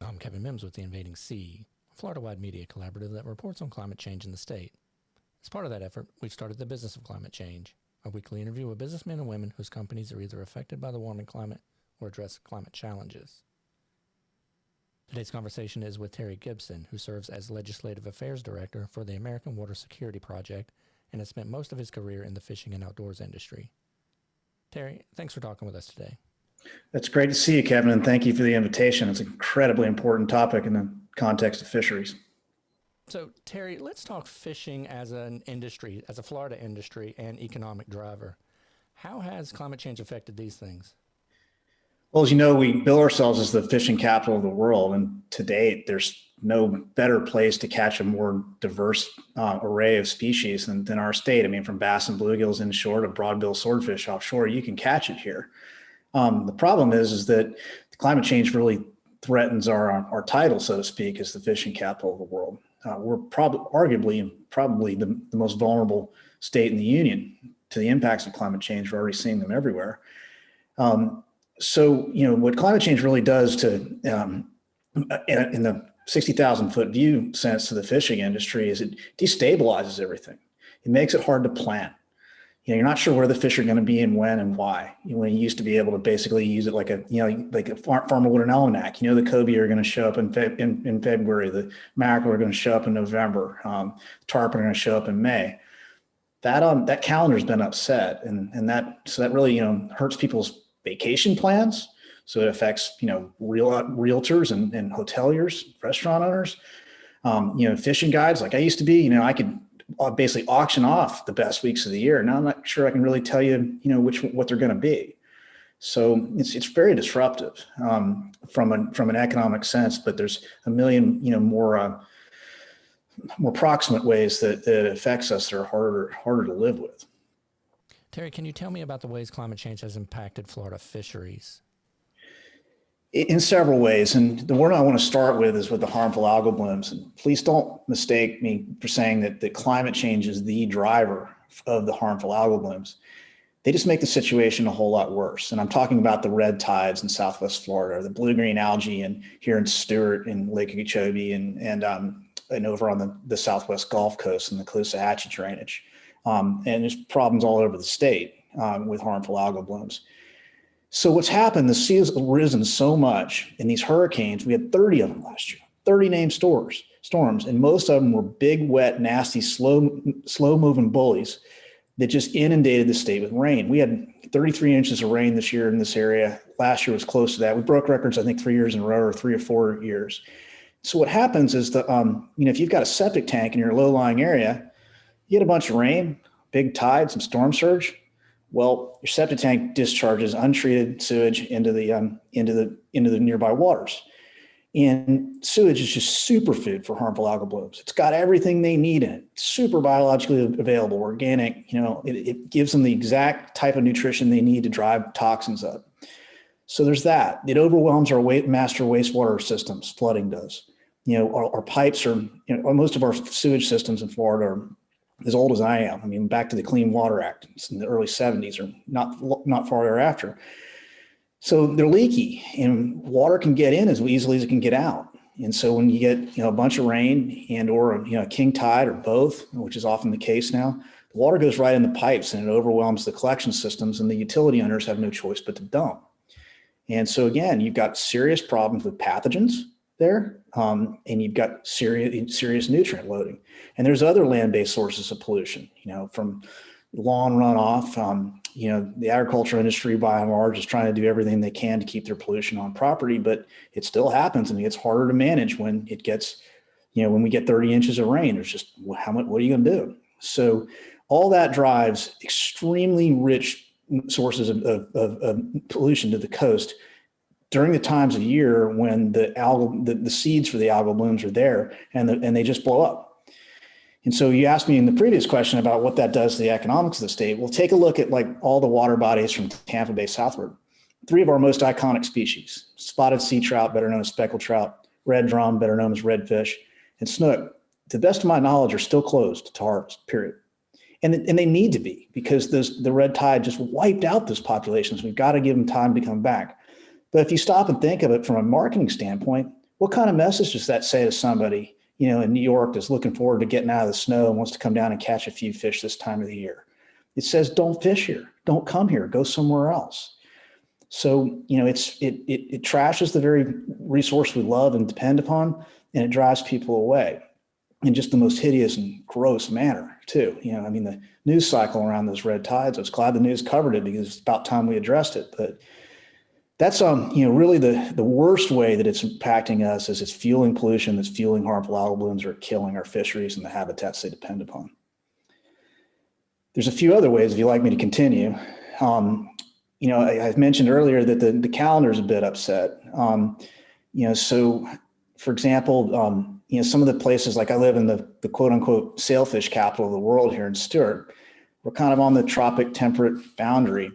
I'm Kevin Mims with the Invading Sea, a Florida-wide media collaborative that reports on climate change in the state. As part of that effort, we've started the Business of Climate Change, a weekly interview with businessmen and women whose companies are either affected by the warming climate or address climate challenges. Today's conversation is with Terry Gibson, who serves as Legislative Affairs Director for the American Water Security Project and has spent most of his career in the fishing and outdoors industry. Terry, thanks for talking with us today. It's great to see you, Kevin, and thank you for the invitation. It's an incredibly important topic in the context of fisheries. So, Terry, let's talk fishing as an industry, as a Florida industry and economic driver. How has climate change affected these things? Well, as you know, we bill ourselves as the fishing capital of the world, and to date, there's no better place to catch a more diverse array of species than our state. I mean, from bass and bluegills inshore to broadbill swordfish offshore, you can catch it here. The problem is that climate change really threatens our title, so to speak, as the fishing capital of the world. We're arguably the most vulnerable state in the union to the impacts of climate change. We're already seeing them everywhere. So, what climate change really does to, in the 60,000 foot view sense to the fishing industry, is it destabilizes everything. It makes it hard to plan. You're not sure where the fish are going to be and when and why. When you used to be able to basically use it like a farmer would an almanac. The cobia are going to show up in February. The mackerel are going to show up in November. Tarpon are going to show up in May. That calendar's been upset, and that really hurts people's vacation plans. So it affects realtors and hoteliers, restaurant owners, fishing guides. Like I used to be, I could basically auction off the best weeks of the year. Now I'm not sure I can really tell you, what they're going to be. So it's very disruptive from an economic sense. But there's a million more proximate ways that it affects us that are harder to live with. Terry, can you tell me about the ways climate change has impacted Florida fisheries? In several ways, and the one I want to start with is with the harmful algal blooms. And please don't mistake me for saying that climate change is the driver of the harmful algal blooms. They just make the situation a whole lot worse. And I'm talking about the red tides in Southwest Florida, or the blue-green algae here in Stewart and Lake Okeechobee and over on the Southwest Gulf Coast and the Caloosahatchee drainage. And there's problems all over the state with harmful algal blooms. So what's happened, the sea has risen so much in these hurricanes. We had 30 of them last year, 30 named storms, and most of them were big, wet, nasty, slow-moving bullies that just inundated the state with rain. We had 33 inches of rain this year in this area. Last year was close to that. We broke records, I think, 3 years in a row, or 3 or 4 years. So what happens is that, if you've got a septic tank in your low-lying area, you get a bunch of rain, big tide, some storm surge. Well, your septic tank discharges untreated sewage into the nearby waters. And sewage is just superfood for harmful algal blooms. It's got everything they need in it. It's super biologically available, organic. It gives them the exact type of nutrition they need to drive toxins up. So there's that. It overwhelms our master wastewater systems. Flooding does. Our pipes are. Most of our sewage systems in Florida are as old as I am. I mean, back to the Clean Water Act. It's in the early 70s, or not far thereafter. So they're leaky, and water can get in as easily as it can get out. And so when you get a bunch of rain or a king tide or both, which is often the case now, the water goes right in the pipes and it overwhelms the collection systems, and the utility owners have no choice but to dump. And so again, you've got serious problems with pathogens there, and you've got serious nutrient loading. And there's other land-based sources of pollution, from lawn runoff. The agriculture industry by and large is trying to do everything they can to keep their pollution on property, but it still happens, and it gets harder to manage when it gets, when we get 30 inches of rain. There's just what are you going to do? So all that drives extremely rich sources of pollution to the coast during the times of year when the seeds for the algal blooms are there, and they just blow up. And so you asked me in the previous question about what that does to the economics of the state. Well, take a look at all the water bodies from Tampa Bay southward. 3 of our most iconic species: spotted sea trout, better known as speckled trout; red drum, better known as redfish; and snook, to the best of my knowledge, are still closed to harvest, period. And they need to be, because the red tide just wiped out those populations. We've got to give them time to come back. But if you stop and think of it from a marketing standpoint, What kind of message does that say to somebody, in New York that's looking forward to getting out of the snow and wants to come down and catch a few fish this time of the year? It says, don't fish here. Don't come here. Go somewhere else. So, it trashes the very resource we love and depend upon, and it drives people away in just the most hideous and gross manner too. The news cycle around those red tides, I was glad the news covered it because it's about time we addressed it. But that's, really the worst way that it's impacting us is it's fueling pollution, that's fueling harmful algal blooms, or killing our fisheries and the habitats they depend upon. There's a few other ways if you'd like me to continue. I've mentioned earlier that the calendar is a bit upset. So for example, some of the places, like I live in the quote unquote sailfish capital of the world here in Stewart, we're kind of on the tropic temperate boundary.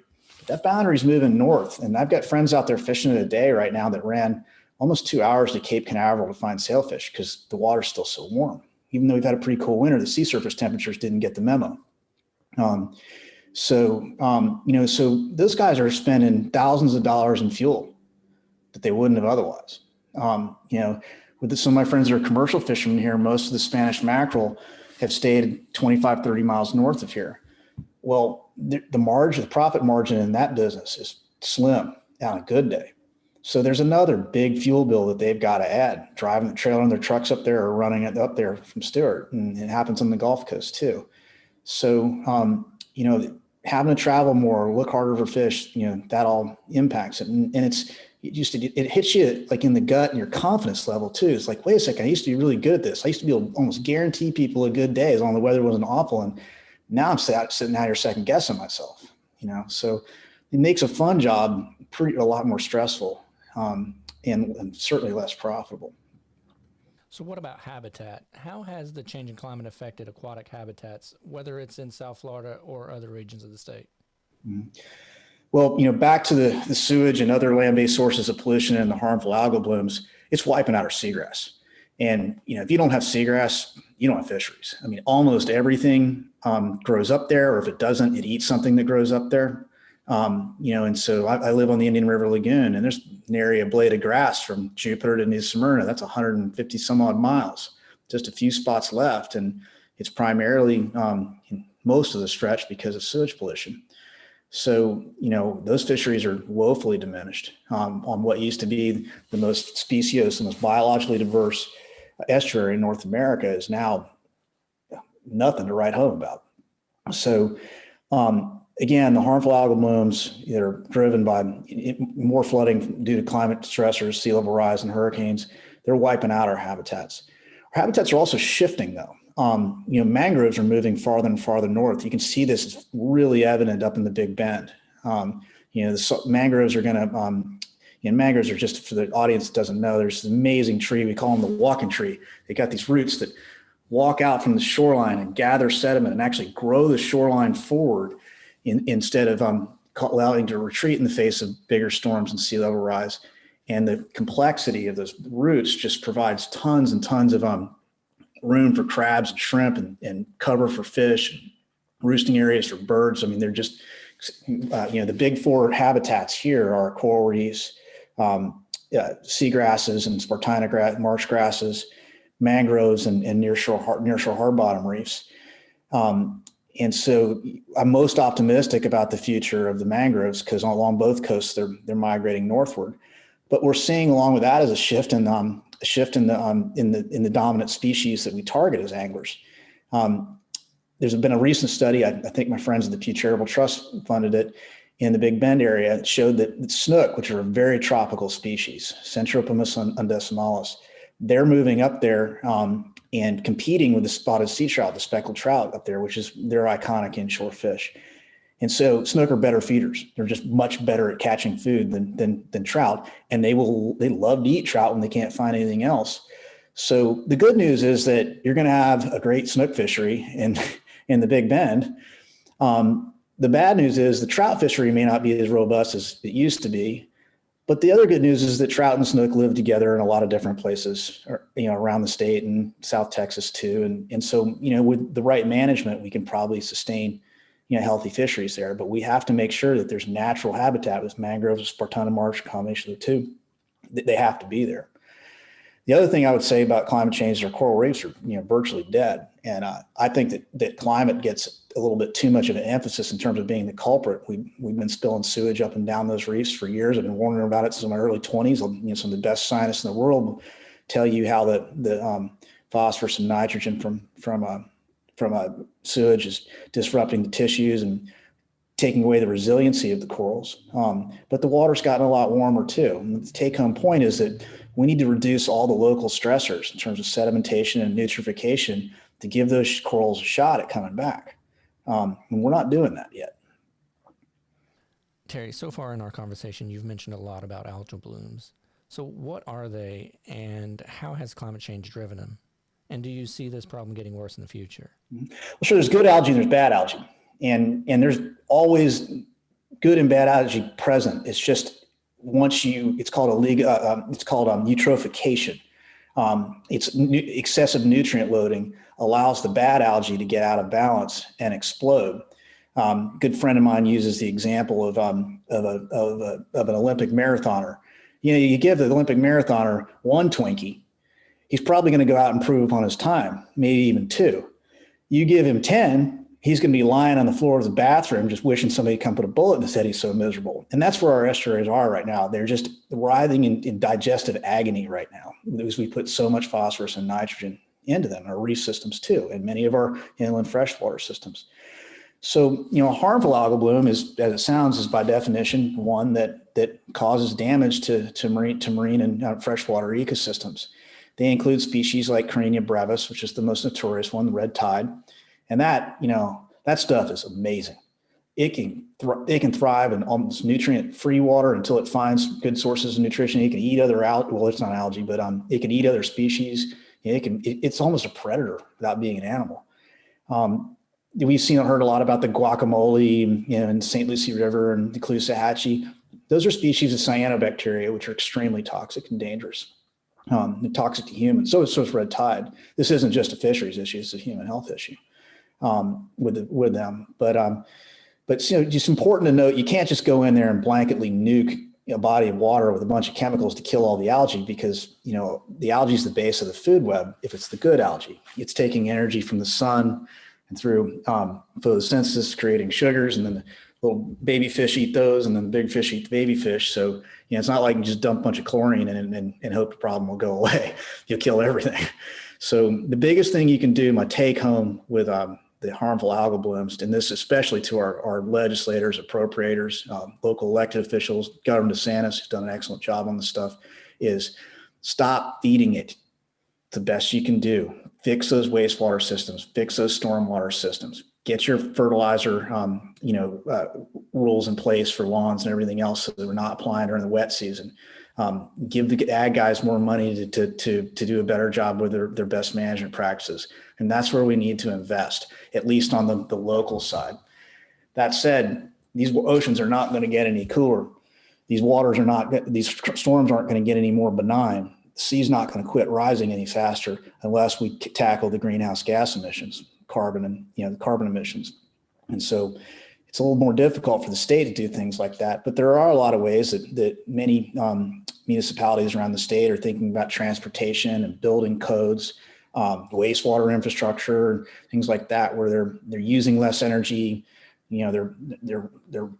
That boundary is moving north. And I've got friends out there fishing in a day right now that ran almost 2 hours to Cape Canaveral to find sailfish because the water's still so warm. Even though we've had a pretty cool winter, the sea surface temperatures didn't get the memo. So those guys are spending thousands of dollars in fuel that they wouldn't have otherwise. With some of my friends that are commercial fishermen here, most of the Spanish mackerel have stayed 25, 30 miles north of here. Well, the profit margin in that business is slim on a good day. So there's another big fuel bill that they've got to add, driving the trailer and their trucks up there or running it up there from Stewart. And it happens on the Gulf Coast too. So, having to travel more, look harder for fish, that all impacts it. And it hits you like in the gut and your confidence level too. It's like, wait a second, I used to be really good at this. I used to be able to almost guarantee people a good day as long as the weather wasn't awful. And now I'm sitting out here second guessing myself, so it makes a fun job a lot more stressful and certainly less profitable. So what about habitat? How has the changing climate affected aquatic habitats, whether it's in South Florida or other regions of the state? Mm-hmm. Well, back to the sewage and other land-based sources of pollution and the harmful algal blooms, it's wiping out our seagrass. And, if you don't have seagrass, you don't have fisheries. I mean, almost everything grows up there, or if it doesn't, it eats something that grows up there. And so I live on the Indian River Lagoon, and there's an area of bladed grass from Jupiter to New Smyrna. That's 150 some odd miles, just a few spots left. And it's primarily most of the stretch because of sewage pollution. So, those fisheries are woefully diminished on what used to be the most speciose, the most biologically diverse estuary in North America is now nothing to write home about. So, again, the harmful algal blooms that are driven by more flooding due to climate stressors, sea level rise, and hurricanes, they're wiping out our habitats. Our habitats are also shifting, though. Mangroves are moving farther and farther north. You can see this is really evident up in the Big Bend. The mangroves are going to, mangroves are just, for the audience that doesn't know, there's this amazing tree. We call them the walking tree. They got these roots that walk out from the shoreline and gather sediment and actually grow the shoreline forward instead of allowing to retreat in the face of bigger storms and sea level rise. And the complexity of those roots just provides tons and tons of room for crabs and shrimp and cover for fish, roosting areas for birds. I mean, they're just, the big four habitats here are coral reefs, seagrasses and spartina marsh grasses, mangroves, and nearshore hard bottom reefs. And so I'm most optimistic about the future of the mangroves because along both coasts, they're migrating northward. But we're seeing along with that is a shift in the dominant species that we target as anglers. There's been a recent study, I think my friends at the Pew Charitable Trust funded it, in the Big Bend area. It showed that snook, which are a very tropical species, Centropomus undecimalis, they're moving up there and competing with the spotted sea trout, the speckled trout up there, which is their iconic inshore fish. And so snook are better feeders. They're just much better at catching food than trout. And they love to eat trout when they can't find anything else. So the good news is that you're going to have a great snook fishery in the Big Bend. The bad news is the trout fishery may not be as robust as it used to be. But the other good news is that trout and snook live together in a lot of different places, around the state and South Texas too. And so, with the right management, we can probably sustain healthy fisheries there, but we have to make sure that there's natural habitat with mangroves, spartina marsh, combination of the two. They have to be there. The other thing I would say about climate change is our coral reefs are, virtually dead. And I think that climate gets a little bit too much of an emphasis in terms of being the culprit. We've been spilling sewage up and down those reefs for years. I've been warning about it since my early 20s. Some of the best scientists in the world tell you how the phosphorus and nitrogen from sewage is disrupting the tissues and taking away the resiliency of the corals. But the water's gotten a lot warmer too. And the take-home point is that we need to reduce all the local stressors in terms of sedimentation and nutrification to give those corals a shot at coming back. And we're not doing that yet. Terry, so far in our conversation, you've mentioned a lot about algal blooms. So what are they, and how has climate change driven them? And do you see this problem getting worse in the future? Well, sure, there's good algae and there's bad algae. And there's always good and bad algae present. It's just it's called eutrophication. Excessive nutrient loading allows the bad algae to get out of balance and explode. Good friend of mine uses the example of an Olympic marathoner. You give the Olympic marathoner one Twinkie, he's probably going to go out and improve on his time, maybe even two. You give him 10, he's going to be lying on the floor of the bathroom just wishing somebody could come put a bullet in his head. He's so miserable. And that's where our estuaries are right now. They're just writhing in digestive agony right now because we put so much phosphorus and nitrogen into them, our reef systems too, and many of our inland freshwater systems. So, a harmful algal bloom is, as it sounds, is by definition one that causes damage to marine and freshwater ecosystems. They include species like Karenia brevis, which is the most notorious one, the red tide. And that stuff is amazing. It can thrive in almost nutrient-free water until it finds good sources of nutrition. It can eat other algae. Well, it's not algae, but it can eat other species. It's almost a predator without being an animal. We've heard a lot about the guacamole in St. Lucie River and the Caloosahatchee. Those are species of cyanobacteria, which are extremely toxic and dangerous. Toxic to humans. So is red tide. This isn't just a fisheries issue; it's a human health issue with them. But just important to note, you can't just go in there and blanketly nuke a body of water with a bunch of chemicals to kill all the algae because the algae is the base of the food web. If it's the good algae, it's taking energy from the sun and through photosynthesis, creating sugars, and then the little baby fish eat those, and then the big fish eat the baby fish. So it's not like you just dump a bunch of chlorine in and hope the problem will go away. You'll kill everything. So the biggest thing you can do, my take home with the harmful algal blooms, and this especially to our legislators, appropriators, local elected officials, Governor DeSantis, who's done an excellent job on this stuff, is stop feeding it the best you can do. Fix those wastewater systems, fix those stormwater systems, get your fertilizer, rules in place for lawns and everything else so that we're not applying during the wet season. Give the ag guys more money to do a better job with their best management practices. And that's where we need to invest, at least on the local side. That said, these oceans are not going to get any cooler. These storms aren't going to get any more benign. The sea's not going to quit rising any faster unless we tackle the greenhouse gas emissions, carbon emissions. And so it's a little more difficult for the state to do things like that. But there are a lot of ways that many municipalities around the state are thinking about transportation and building codes, wastewater infrastructure, things like that, where they're using less energy, they're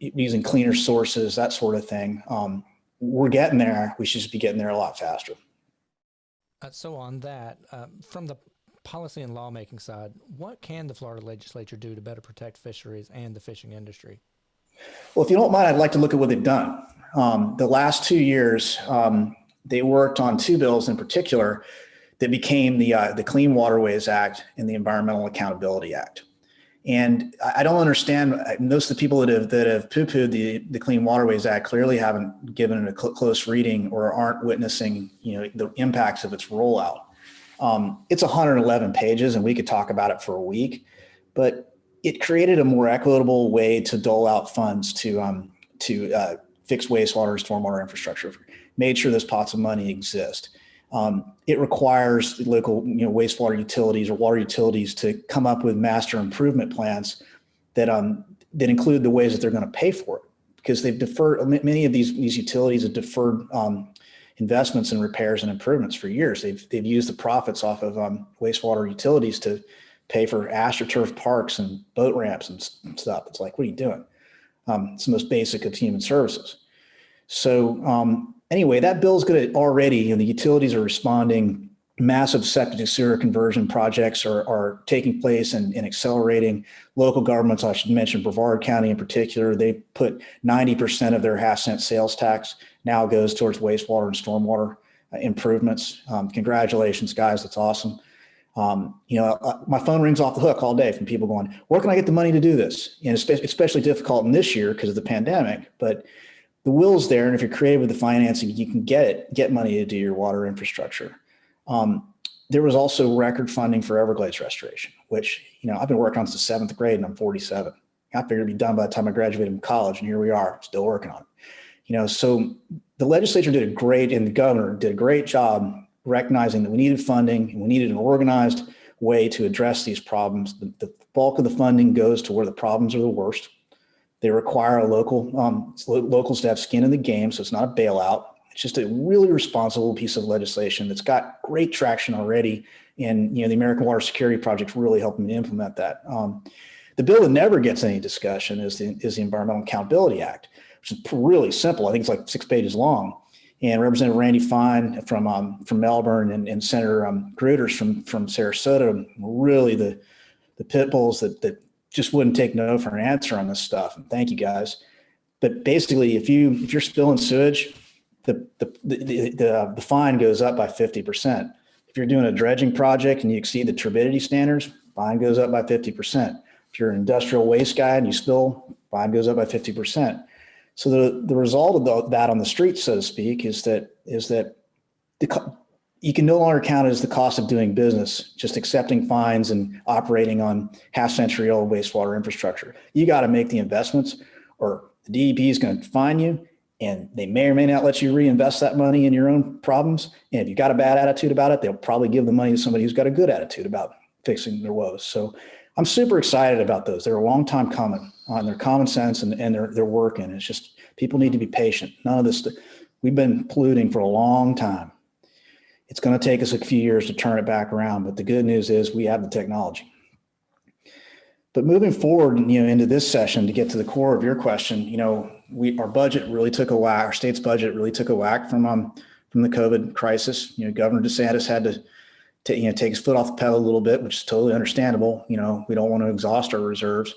using cleaner sources, that sort of thing. We're getting there. We should just be getting there a lot faster. So on that, from the policy and lawmaking side, what can the Florida legislature do to better protect fisheries and the fishing industry? Well, if you don't mind, I'd like to look at what they've done. The last 2 years, they worked on two bills in particular that became the Clean Waterways Act and the Environmental Accountability Act. And I don't understand, most of the people that have poo-pooed the Clean Waterways Act clearly haven't given it a close reading or aren't witnessing the impacts of its rollout. It's 111 pages, and we could talk about it for a week, but it created a more equitable way to dole out funds to fix wastewater and stormwater infrastructure, made sure those pots of money exist. It requires the local wastewater utilities or water utilities to come up with master improvement plans that include the ways that they're going to pay for it, because they've deferred, many of these utilities have deferred investments in repairs and improvements for years. They've used the profits off of wastewater utilities to pay for AstroTurf parks and boat ramps and stuff. It's like, what are you doing? It's the most basic of human services. So anyway, that bill's going to already, the utilities are responding. Massive septic to sewer conversion projects are taking place and accelerating. Local governments, I should mention Brevard County in particular, they put 90% of their half-cent sales tax now goes towards wastewater and stormwater improvements. Congratulations, guys. That's awesome. My phone rings off the hook all day from people going, where can I get the money to do this? And especially difficult in this year because of the pandemic, but the will's there. And if you're creative with the financing, you can get money to do your water infrastructure. There was also record funding for Everglades restoration, which, I've been working on since the 7th grade and I'm 47. I figured it'd be done by the time I graduated from college, and here we are still working on it. So the legislature and the governor did a great job recognizing that we needed funding and we needed an organized way to address these problems. The bulk of the funding goes to where the problems are the worst. They require locals to have skin in the game, so it's not a bailout. It's just a really responsible piece of legislation that's got great traction already. And, the American Water Security Project really helping to implement that. The bill that never gets any discussion is the Environmental Accountability Act, which is really simple. I think it's like 6 pages long. And Representative Randy Fine from Melbourne and Senator Gruters from Sarasota, really the pit bulls that just wouldn't take no for an answer on this stuff. And thank you, guys. But basically, if you're spilling sewage, the fine goes up by 50%. If you're doing a dredging project and you exceed the turbidity standards, fine goes up by 50%. If you're an industrial waste guy and you spill, fine goes up by 50%. So the result of that on the street, so to speak, is that you can no longer count it as the cost of doing business, just accepting fines and operating on half-century-old wastewater infrastructure. You got to make the investments, or the DEP is going to fine you, and they may or may not let you reinvest that money in your own problems. And if you've got a bad attitude about it, they'll probably give the money to somebody who's got a good attitude about fixing their woes. So I'm super excited about those. They're a long time coming. They're common sense and they're working. It's just people need to be patient. None of this, we've been polluting for a long time. It's going to take us a few years to turn it back around, but the good news is we have the technology. But moving forward, into this session, to get to the core of your question, our budget really took a whack. Our state's budget really took a whack from the COVID crisis. Governor DeSantis had to take his foot off the pedal a little bit, which is totally understandable. We don't want to exhaust our reserves,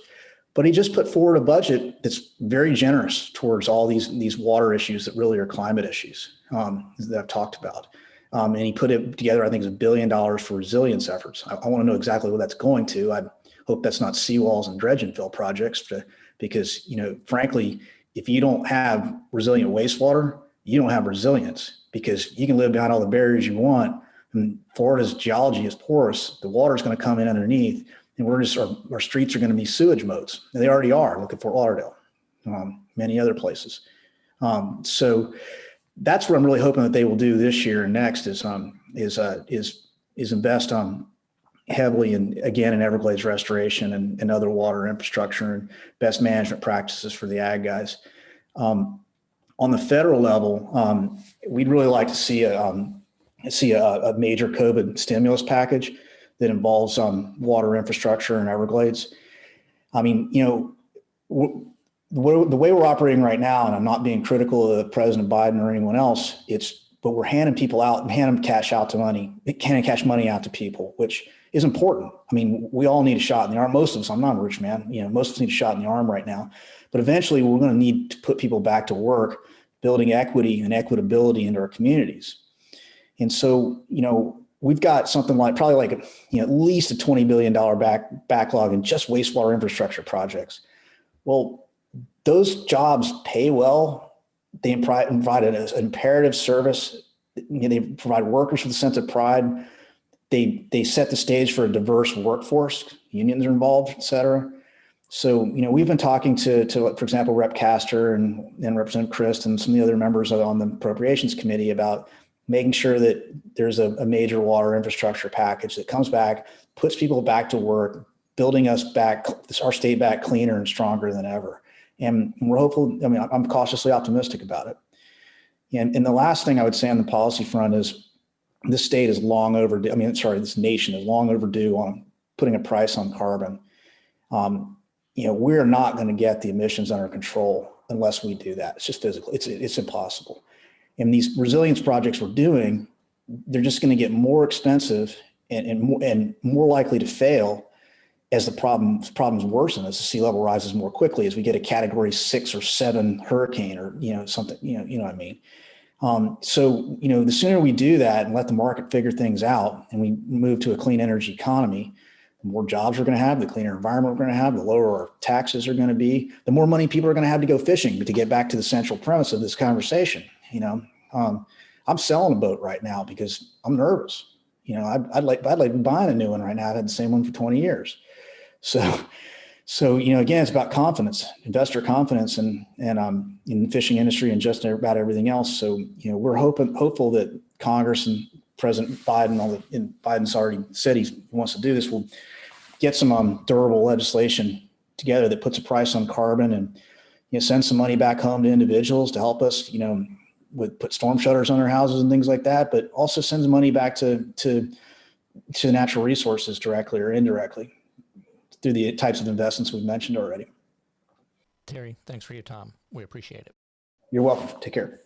but he just put forward a budget that's very generous towards all these water issues that really are climate issues that I've talked about. And he put it together, I think it's $1 billion for resilience efforts. I want to know exactly what that's going to. I hope that's not seawalls and dredge and fill projects, because, frankly, if you don't have resilient wastewater, you don't have resilience, because you can live behind all the barriers you want. And Florida's geology is porous. The water is going to come in underneath, and our streets are going to be sewage modes. And they already are. Look at Fort Lauderdale, many other places. So that's what I'm really hoping that they will do this year and next is invest heavily in Everglades restoration and other water infrastructure and best management practices for the ag guys. On the federal level, we'd really like to see a major COVID stimulus package that involves water infrastructure in Everglades. I mean, the way we're operating right now, and I'm not being critical of President Biden or anyone else, but we're handing people out and handing cash money out to people, which is important. I mean, we all need a shot in the arm. Most of us, I'm not a rich man, most of us need a shot in the arm right now, but eventually we're going to need to put people back to work, building equity and equitability into our communities. And so, we've got something like at least a $20 billion backlog in just wastewater infrastructure projects. Well, those jobs pay well. They provide an imperative service. They provide workers with a sense of pride. They set the stage for a diverse workforce. Unions are involved, et cetera. So, we've been talking to for example, Rep. Castor and Representative Christ and some of the other members on the Appropriations Committee about making sure that there's a major water infrastructure package that comes back, puts people back to work, building our state back cleaner and stronger than ever. And we're hopeful. I mean, I'm cautiously optimistic about it. And the last thing I would say on the policy front is this state is long overdue. This nation is long overdue on putting a price on carbon. We're not going to get the emissions under control unless we do that. It's just physical. It's impossible. And these resilience projects we're doing, they're just going to get more expensive and more likely to fail as the problems worsen, as the sea level rises more quickly, as we get a category 6 or 7 hurricane or something. You know what I mean. So the sooner we do that and let the market figure things out, and we move to a clean energy economy, the more jobs we're going to have, the cleaner environment we're going to have, the lower our taxes are going to be, the more money people are going to have to go fishing. But to get back to the central premise of this conversation, I'm selling a boat right now because I'm nervous. I'd like to be buying a new one right now. I've had the same one for 20 years. So again, it's about confidence, investor confidence, and in the fishing industry and just about everything else. So we're hopeful that Congress and President Biden, and Biden's already said he wants to do this, will get some durable legislation together that puts a price on carbon and send some money back home to individuals to help us, put storm shutters on their houses and things like that, but also sends money back to natural resources directly or indirectly through the types of investments we've mentioned already. Terry, thanks for your time. We appreciate it. You're welcome. Take care.